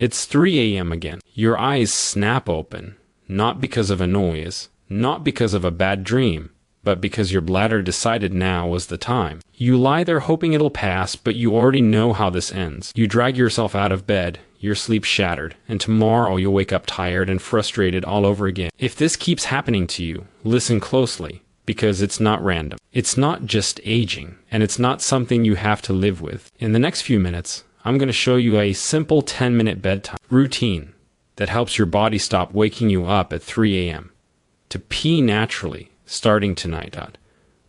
It's 3 a.m. again. Your eyes snap open, not because of a noise, not because of a bad dream, but because your bladder decided now was the time. You lie there hoping it'll pass, but you already know how this ends. You drag yourself out of bed, your sleep shattered, and tomorrow you'll wake up tired and frustrated all over again. If this keeps happening to you, listen closely, because it's not random. It's not just aging, and it's not something you have to live with. In the next few minutes, I'm going to show you a simple 10-minute bedtime routine that helps your body stop waking you up at 3 a.m. to pee naturally starting tonight.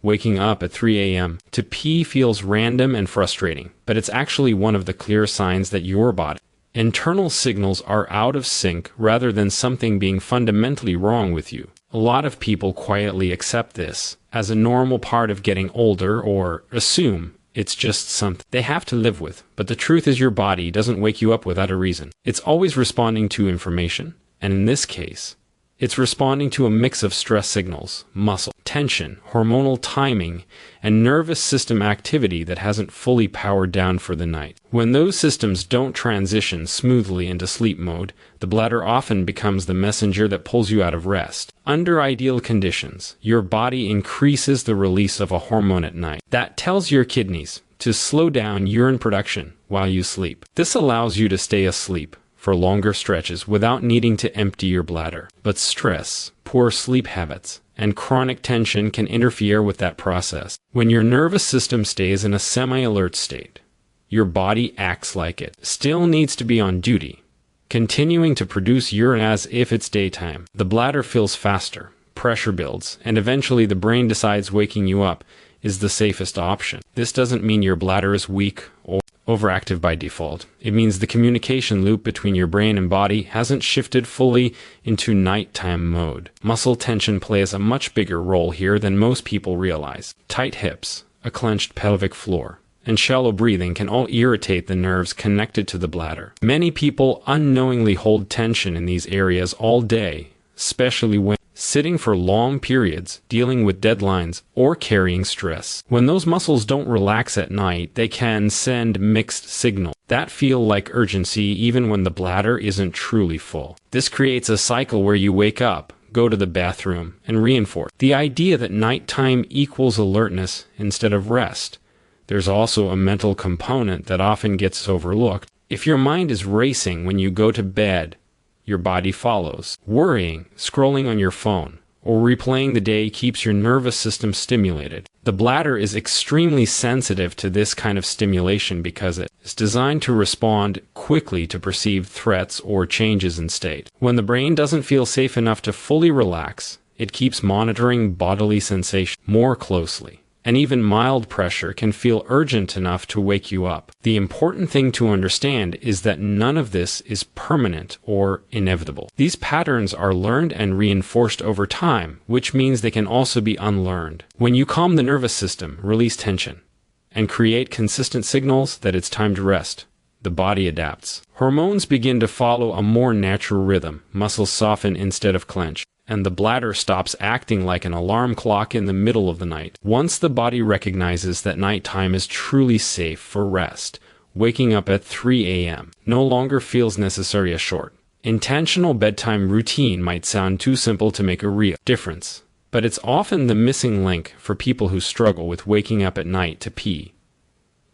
Waking up at 3 a.m. to pee feels random and frustrating, but it's actually one of the clear signs that your body internal signals are out of sync rather than something being fundamentally wrong with you. A lot of people quietly accept this as a normal part of getting older or assume it's just something they have to live with. But the truth is your body doesn't wake you up without a reason. It's always responding to information, and in this case, it's responding to a mix of stress signals, muscle tension, hormonal timing, and nervous system activity that hasn't fully powered down for the night. When those systems don't transition smoothly into sleep mode, the bladder often becomes the messenger that pulls you out of rest. Under ideal conditions, your body increases the release of a hormone at night that tells your kidneys to slow down urine production while you sleep. This allows you to stay asleep for longer stretches without needing to empty your bladder. But stress, poor sleep habits, and chronic tension can interfere with that process. When your nervous system stays in a semi-alert state, your body acts like it still needs to be on duty, continuing to produce urine as if it's daytime. The bladder fills faster, pressure builds, and eventually the brain decides waking you up is the safest option. This doesn't mean your bladder is weak or overactive by default. It means the communication loop between your brain and body hasn't shifted fully into nighttime mode. Muscle tension plays a much bigger role here than most people realize. Tight hips, a clenched pelvic floor, and shallow breathing can all irritate the nerves connected to the bladder. Many people unknowingly hold tension in these areas all day, especially when sitting for long periods, dealing with deadlines, or carrying stress. When those muscles don't relax at night, they can send mixed signals that feel like urgency even when the bladder isn't truly full. This creates a cycle where you wake up, go to the bathroom, and reinforce the idea that nighttime equals alertness instead of rest. There's also a mental component that often gets overlooked. If your mind is racing when you go to bed, your body follows. Worrying, scrolling on your phone, or replaying the day keeps your nervous system stimulated. The bladder is extremely sensitive to this kind of stimulation because it is designed to respond quickly to perceived threats or changes in state. When the brain doesn't feel safe enough to fully relax, it keeps monitoring bodily sensation more closely. And even mild pressure can feel urgent enough to wake you up. The important thing to understand is that none of this is permanent or inevitable. These patterns are learned and reinforced over time, which means they can also be unlearned. When you calm the nervous system, release tension, and create consistent signals that it's time to rest, the body adapts. Hormones begin to follow a more natural rhythm. Muscles soften instead of clench, and the bladder stops acting like an alarm clock in the middle of the night. Once the body recognizes that nighttime is truly safe for rest, waking up at 3 a.m. no longer feels necessary. A short, intentional bedtime routine might sound too simple to make a real difference, but it's often the missing link for people who struggle with waking up at night to pee.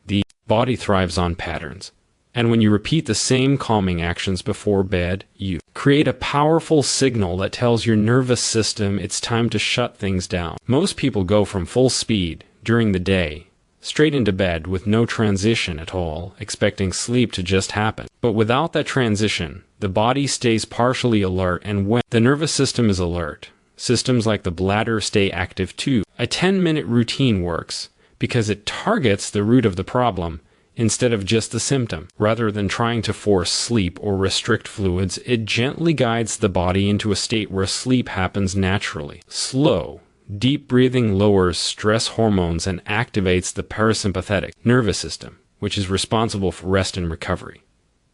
The body thrives on patterns, and when you repeat the same calming actions before bed, you create a powerful signal that tells your nervous system it's time to shut things down. Most people go from full speed during the day straight into bed with no transition at all, expecting sleep to just happen. But without that transition, the body stays partially alert, and when the nervous system is alert, systems like the bladder stay active too. A 10-minute routine works because it targets the root of the problem instead of just the symptom. Rather than trying to force sleep or restrict fluids, it gently guides the body into a state where sleep happens naturally. Slow, deep breathing lowers stress hormones and activates the parasympathetic nervous system, which is responsible for rest and recovery.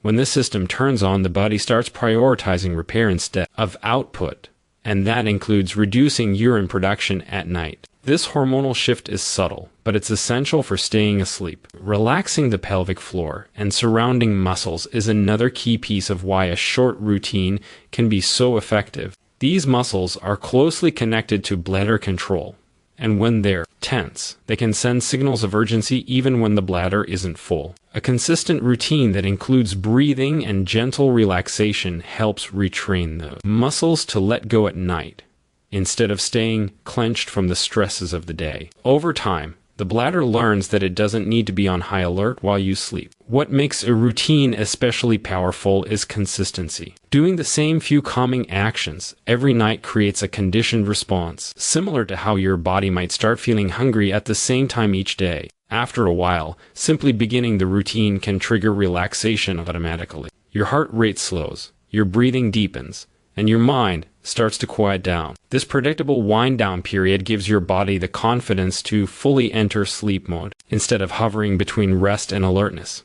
When this system turns on, the body starts prioritizing repair instead of output, and that includes reducing urine production at night. This hormonal shift is subtle, but it's essential for staying asleep. Relaxing the pelvic floor and surrounding muscles is another key piece of why a short routine can be so effective. These muscles are closely connected to bladder control, and when they're tense, they can send signals of urgency even when the bladder isn't full. A consistent routine that includes breathing and gentle relaxation helps retrain the muscles to let go at night, instead of staying clenched from the stresses of the day. Over time, the bladder learns that it doesn't need to be on high alert while you sleep. What makes a routine especially powerful is consistency. Doing the same few calming actions every night creates a conditioned response, similar to how your body might start feeling hungry at the same time each day. After a while, simply beginning the routine can trigger relaxation automatically. Your heart rate slows, your breathing deepens, and your mind starts to quiet down. This predictable wind-down period gives your body the confidence to fully enter sleep mode, instead of hovering between rest and alertness.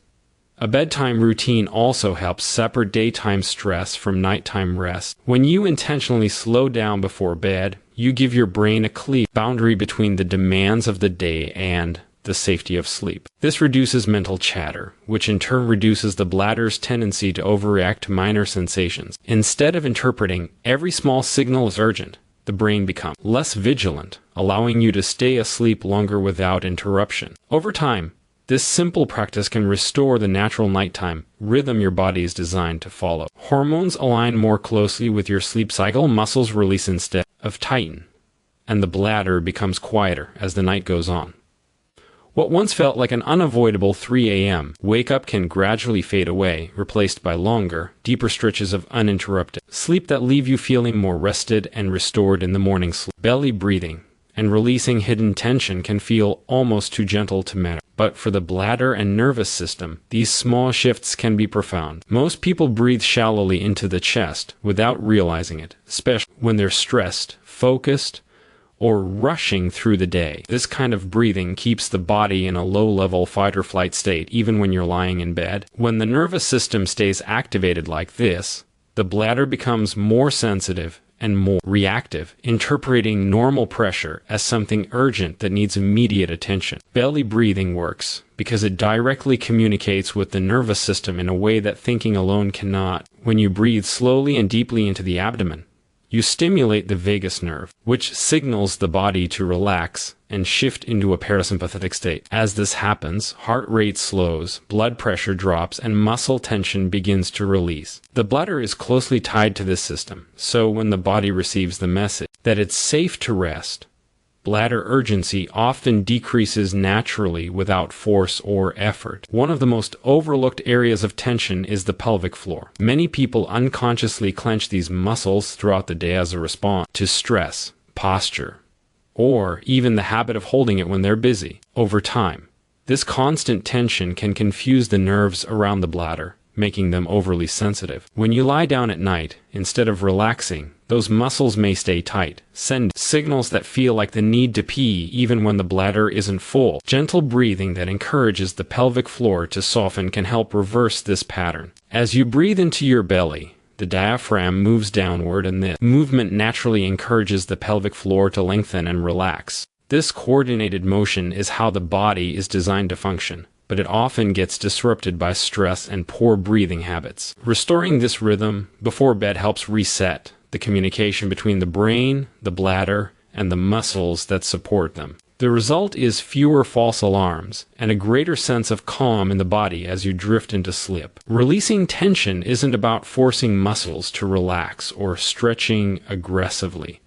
A bedtime routine also helps separate daytime stress from nighttime rest. When you intentionally slow down before bed, you give your brain a clear boundary between the demands of the day and the safety of sleep. This reduces mental chatter, which in turn reduces the bladder's tendency to overreact to minor sensations. Instead of interpreting every small signal as urgent, the brain becomes less vigilant, allowing you to stay asleep longer without interruption. Over time, this simple practice can restore the natural nighttime rhythm your body is designed to follow. Hormones align more closely with your sleep cycle, muscles release instead of tighten, and the bladder becomes quieter as the night goes on. What once felt like an unavoidable 3 a.m. wake-up can gradually fade away, replaced by longer, deeper stretches of uninterrupted sleep that leave you feeling more rested and restored in the morning sleep. Belly breathing and releasing hidden tension can feel almost too gentle to matter. But for the bladder and nervous system, these small shifts can be profound. Most people breathe shallowly into the chest without realizing it, especially when they're stressed, focused, or rushing through the day. This kind of breathing keeps the body in a low-level fight-or-flight state even when you're lying in bed. When the nervous system stays activated like this, the bladder becomes more sensitive and more reactive, interpreting normal pressure as something urgent that needs immediate attention. Belly breathing works because it directly communicates with the nervous system in a way that thinking alone cannot. When you breathe slowly and deeply into the abdomen, you stimulate the vagus nerve, which signals the body to relax and shift into a parasympathetic state. As this happens, heart rate slows, blood pressure drops, and muscle tension begins to release. The bladder is closely tied to this system, so when the body receives the message that it's safe to rest, bladder urgency often decreases naturally without force or effort. One of the most overlooked areas of tension is the pelvic floor. Many people unconsciously clench these muscles throughout the day as a response to stress, posture, or even the habit of holding it when they're busy. Over time, this constant tension can confuse the nerves around the bladder, making them overly sensitive. When you lie down at night, instead of relaxing, those muscles may stay tight, send signals that feel like the need to pee even when the bladder isn't full. Gentle breathing that encourages the pelvic floor to soften can help reverse this pattern. As you breathe into your belly, the diaphragm moves downward, and this movement naturally encourages the pelvic floor to lengthen and relax. This coordinated motion is how the body is designed to function, but it often gets disrupted by stress and poor breathing habits. Restoring this rhythm before bed helps reset the communication between the brain, the bladder, and the muscles that support them. The result is fewer false alarms and a greater sense of calm in the body as you drift into sleep. Releasing tension isn't about forcing muscles to relax or stretching aggressively.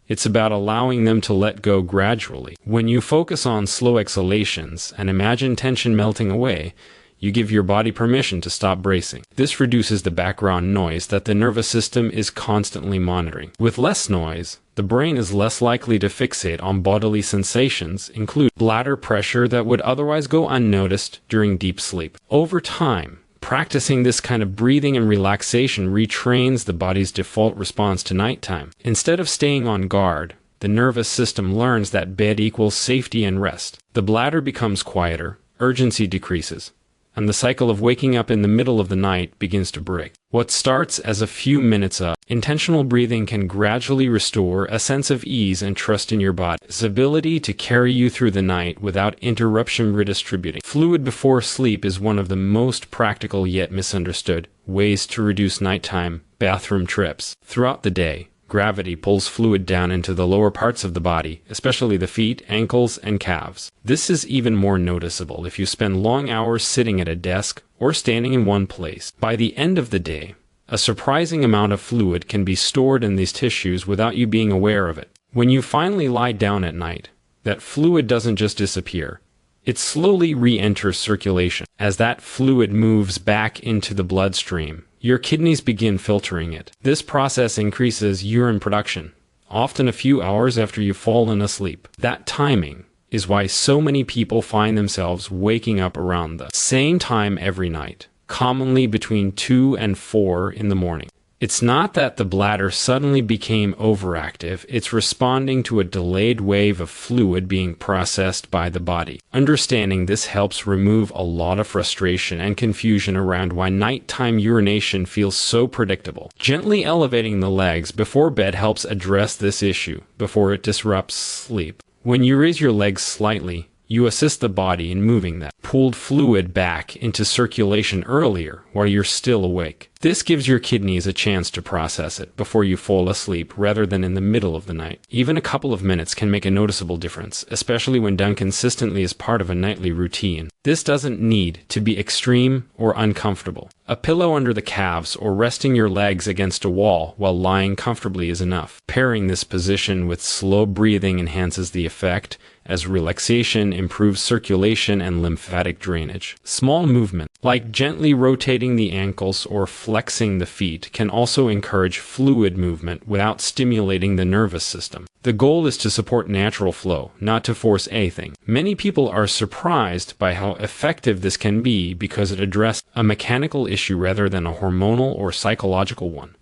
It's about allowing them to let go gradually. When you focus on slow exhalations and imagine tension melting away, you give your body permission to stop bracing. This reduces the background noise that the nervous system is constantly monitoring. With less noise, the brain is less likely to fixate on bodily sensations, including bladder pressure that would otherwise go unnoticed during deep sleep. Over time, practicing this kind of breathing and relaxation retrains the body's default response to nighttime. Instead of staying on guard, the nervous system learns that bed equals safety and rest. The bladder becomes quieter, urgency decreases, and the cycle of waking up in the middle of the night begins to break. What starts as a few minutes of intentional breathing can gradually restore a sense of ease and trust in your body's ability to carry you through the night without interruption. Redistributing fluid before sleep is one of the most practical yet misunderstood ways to reduce nighttime bathroom trips. Throughout the day, gravity pulls fluid down into the lower parts of the body, especially the feet, ankles, and calves. This is even more noticeable if you spend long hours sitting at a desk or standing in one place. By the end of the day, a surprising amount of fluid can be stored in these tissues without you being aware of it. When you finally lie down at night, that fluid doesn't just disappear. It slowly re-enters circulation. As that fluid moves back into the bloodstream, your kidneys begin filtering it. This process increases urine production, often a few hours after you've fallen asleep. That timing is why so many people find themselves waking up around the same time every night, commonly between 2 and 4 in the morning. It's not that the bladder suddenly became overactive, it's responding to a delayed wave of fluid being processed by the body. Understanding this helps remove a lot of frustration and confusion around why nighttime urination feels so predictable. Gently elevating the legs before bed helps address this issue before it disrupts sleep. When you raise your legs slightly, you assist the body in moving that pooled fluid back into circulation earlier while you're still awake. This gives your kidneys a chance to process it before you fall asleep rather than in the middle of the night. Even a couple of minutes can make a noticeable difference, especially when done consistently as part of a nightly routine. This doesn't need to be extreme or uncomfortable. A pillow under the calves or resting your legs against a wall while lying comfortably is enough. Pairing this position with slow breathing enhances the effect, as relaxation improves circulation and lymphatic drainage. Small movement, like gently rotating the ankles or flexing the feet, can also encourage fluid movement without stimulating the nervous system. The goal is to support natural flow, not to force anything. Many people are surprised by how effective this can be because it addresses a mechanical issue rather than a hormonal or psychological one.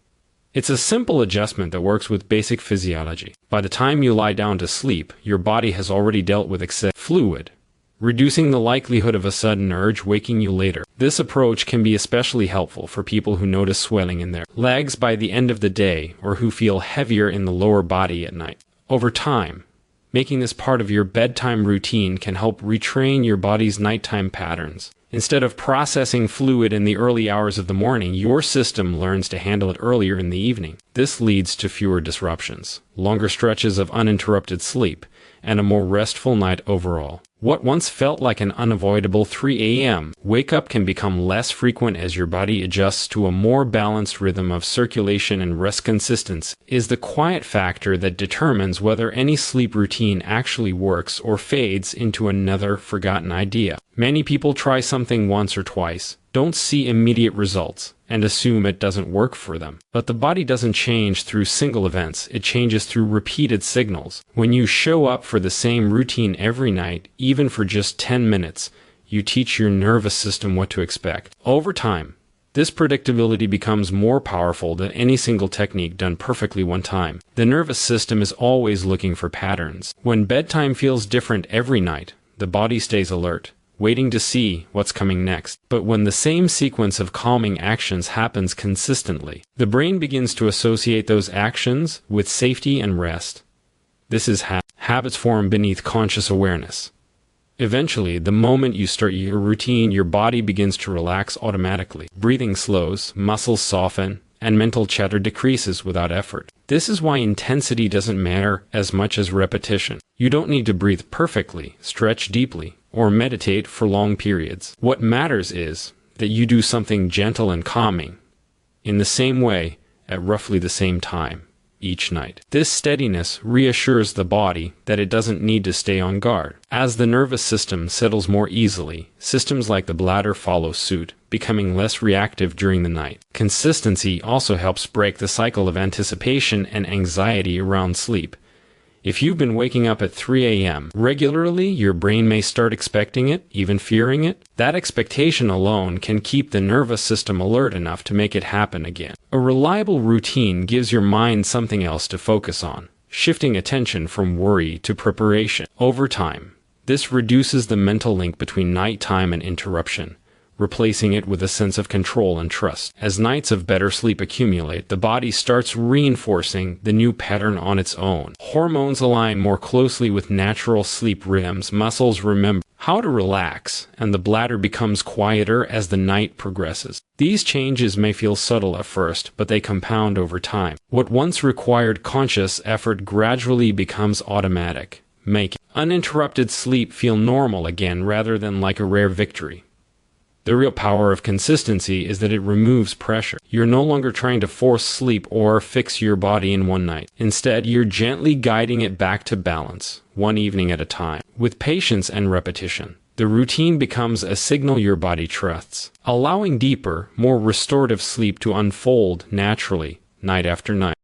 It's a simple adjustment that works with basic physiology. By the time you lie down to sleep, your body has already dealt with excess fluid, reducing the likelihood of a sudden urge waking you later. This approach can be especially helpful for people who notice swelling in their legs by the end of the day or who feel heavier in the lower body at night. Over time, making this part of your bedtime routine can help retrain your body's nighttime patterns. Instead of processing fluid in the early hours of the morning, your system learns to handle it earlier in the evening. This leads to fewer disruptions, longer stretches of uninterrupted sleep, and a more restful night overall. What once felt like an unavoidable 3 a.m. wake-up can become less frequent as your body adjusts to a more balanced rhythm of circulation and rest. Consistency is the quiet factor that determines whether any sleep routine actually works or fades into another forgotten idea. Many people try something once or twice, don't see immediate results, and assume it doesn't work for them. But the body doesn't change through single events, it changes through repeated signals. When you show up for the same routine every night, even for just 10 minutes, you teach your nervous system what to expect. Over time, this predictability becomes more powerful than any single technique done perfectly one time. The nervous system is always looking for patterns. When bedtime feels different every night, the body stays alert, waiting to see what's coming next. But when the same sequence of calming actions happens consistently, the brain begins to associate those actions with safety and rest. This is how habits form beneath conscious awareness. Eventually, the moment you start your routine, your body begins to relax automatically. Breathing slows, muscles soften, and mental chatter decreases without effort. This is why intensity doesn't matter as much as repetition. You don't need to breathe perfectly, stretch deeply, or meditate for long periods. What matters is that you do something gentle and calming in the same way at roughly the same time each night. This steadiness reassures the body that it doesn't need to stay on guard. As the nervous system settles more easily, systems like the bladder follow suit, becoming less reactive during the night. Consistency also helps break the cycle of anticipation and anxiety around sleep. If you've been waking up at 3 a.m. regularly, your brain may start expecting it, even fearing it. That expectation alone can keep the nervous system alert enough to make it happen again. A reliable routine gives your mind something else to focus on, shifting attention from worry to preparation. Over time, this reduces the mental link between nighttime and interruption, replacing it with a sense of control and trust. As nights of better sleep accumulate, the body starts reinforcing the new pattern on its own. Hormones align more closely with natural sleep rhythms, muscles remember how to relax, and the bladder becomes quieter as the night progresses. These changes may feel subtle at first, but they compound over time. What once required conscious effort gradually becomes automatic, making uninterrupted sleep feel normal again rather than like a rare victory. The real power of consistency is that it removes pressure. You're no longer trying to force sleep or fix your body in one night. Instead, you're gently guiding it back to balance, one evening at a time. With patience and repetition, the routine becomes a signal your body trusts, allowing deeper, more restorative sleep to unfold naturally, night after night.